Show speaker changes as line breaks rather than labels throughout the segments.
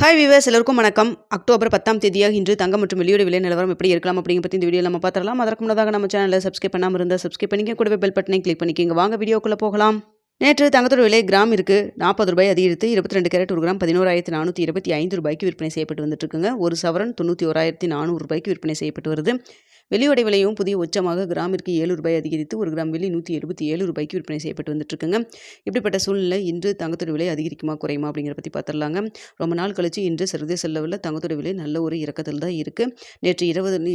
Hi viewers எல்லோருக்கும் வணக்கம். October 10ஆம் தேதியாக இன்று தங்கம் மற்றும் வெள்ளியோட விலை நிலவரம் எப்படி இருக்கலாம் அப்படிங்கிற பற்றி இந்த வீடியோ நம்ம பார்த்துடலாம். அதற்கு முன்னதாக நம்ம சேனலை சப்ஸ்கிரைப் பண்ணாமல் இருந்தால் சப்ஸ்கிரைப் பண்ணிக்க, கூடவே பெல் பட்டனை கிளிக் பண்ணிக்கிங்க. வாங்க வீடியோக்குள்ளே போகலாம். நேற்று தங்கத்தோட விலை கிராம் இருக்கு ரூ. 40 அதிகரித்து 22 கேரட் ஒரு கிராம் 11,425 ரூபாய்க்கு விற்பனை செய்யப்பட்டு வந்துட்டு இருக்குங்க. ஒரு சவரன் 91,400 ரூபாய்க்கு விற்பனை செய்யப்பட்டு வருது. வெள்ளியோட விலையும் புதிய உச்சமாக கிராமிற்கு ரூபாய் அதிகரித்து ஒரு கிராம் வெள்ளி 177 ரூபாய்க்கு விற்பனை செய்யப்பட்டு வந்துட்டு இருக்குங்க. இப்படிப்பட்ட சூழ்நிலை இன்று தங்கத்தோட விலை அதிகரிக்குமா குறையுமா அப்படிங்கிற பற்றி பார்த்துடலாங்க. ரொம்ப நாள் கழிச்சு இன்று சர்வதேச லெவலில் தங்கத்தோட விலை நல்ல ஒரு இறக்கத்தில் தான் இருக்குது. நேற்று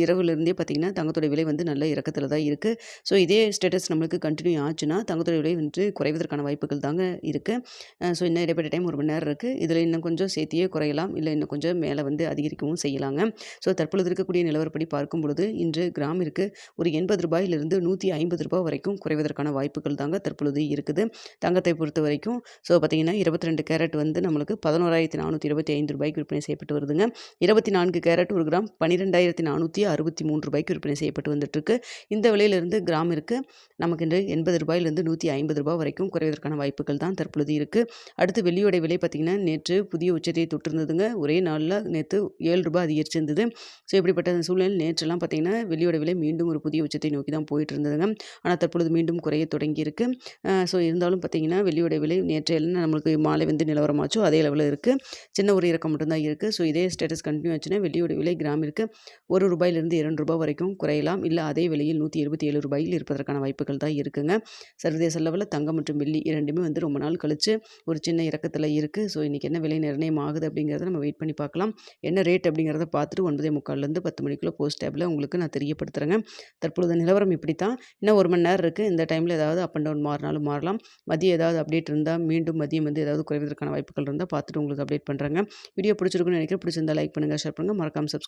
இரவுலேருந்தே பார்த்திங்கன்னா தங்கத்தோட விலை வந்து நல்ல இறக்கத்தில் தான் இருக்குது. ஸோ இதே ஸ்டேட்டஸ் நம்மளுக்கு கண்டினியூ ஆச்சுன்னா தங்கத்தோட விலை வந்து குறைவதற்கான வாய்ப்புகள் தாங்க இருக்குது. ஸோ இன்னும் இடைப்பட்ட டைம் ஒரு மணி நேரம் இருக்குது. இதில் இன்னும் கொஞ்சம் சேர்த்தியே குறையலாம், இல்லை இன்னும் கொஞ்சம் மேலே வந்து அதிகரிக்கவும் செய்யலாங்க. ஸோ தற்பொழுது இருக்கக்கூடிய நிலவரப்படி பார்க்கும் பொழுது இன்று கிராமிற்கு ஒரு ரூ. 80 ரூ. 150 வரைக்கும் குறைவதற்கான வாய்ப்புகள் தாங்க தற்பொழுது இருக்குது தங்கத்தை பொறுத்த வரைக்கும். ஸோ பார்த்தீங்கன்னா 22 கேரட் வந்து நம்மளுக்கு 11,425 ரூபாய்க்கு விற்பனை செய்யப்பட்டு வருதுங்க. 24 கேரட் ஒரு கிராம் 12,463 ரூபாய்க்கு விற்பனை செய்யப்பட்டு வந்துட்டுருக்கு. இந்த விலையிலிருந்து கிராமிற்கு நமக்கு இன்று ரூ. 80 ரூ. 150 வரைக்கும் குறைவதற்கான வாய்ப்புகள் தான் தற்பொழுது இருக்குது. அடுத்து வெள்ளியோட விலை பார்த்திங்கன்னா நேற்று புதிய உச்சத்தை தொட்டிருந்ததுங்க. ஒரே நாளில் நேற்று ரூபாய் அதிகரிச்சிருந்தது. ஸோ இப்படிப்பட்ட சூழ்நிலையில் நேற்றெல்லாம் பார்த்திங்கன்னா வெள்ளியோட விலை மீண்டும் ஒரு புதிய உச்சத்தை நோக்கி தான் போயிட்டு இருந்ததுங்க. ஆனால் தற்பொழுது மீண்டும் குறைய தொடங்கியிருக்கு. ஸோ இருந்தாலும் பார்த்திங்கன்னா வெள்ளியோட விலை நேற்றையெல்லாம் நம்மளுக்கு மாலை வந்து நிலவரமாச்சோ அதே லெவலில் இருக்குது. சின்ன ஒரு இறக்கம் மட்டும்தான் இருக்குது. ஸோ இதே ஸ்டேட்டஸ் கண்டினியூ ஆச்சுன்னா வெள்ளியோட விலை கிராமிற்கு ரூபாயிலிருந்து ரூபாய் வரைக்கும் குறையலாம், இல்லை அதே விலையில் ரூபாயில் இருப்பதற்கான வாய்ப்புகள் தான் இருக்குங்க. சர்வதேச லெவலில் தங்கம் மற்றும் வெள்ளி இரண்டுமே வந்து ரொம்ப நாள் கழிச்சு ஒரு சின்ன இறக்கத்தில் இருக்குது. ஸோ இன்றைக்கி என்ன விலை நிர்ணயம் ஆகுது அப்படிங்கிறத நம்ம வெயிட் பண்ணி பார்க்கலாம். என்ன ரேட் அப்படிங்கிறத பார்த்துட்டு 9:45 10 மணிக்குள்ளே போஸ்ட் டேப்பில் உங்களுக்கு நான் தெரியப்படுத்துகிறேங்க. தற்பொழுது நிலவரம் இப்படி தான். இன்னும் ஒரு மணி நேரம் இருக்குது. இந்த டைமில் ஏதாவது அப் அண்ட் டவுன் மாறினாலும் மாறலாம். மதியம் ஏதாவது அப்டேட் இருந்தால் மீண்டும் மதியம் வந்து ஏதாவது குறைவதற்கான வாய்ப்புகள் இருந்தால் பார்த்துட்டு உங்களுக்கு அப்டேட் பண்ணுறேங்க. வீடியோ பிடிச்சிருக்குன்னு நினைக்கிறேன். பிடிச்சிருந்தால் லைக் பண்ணுங்கள், ஷேர் பண்ணுங்கள், மறக்காமல்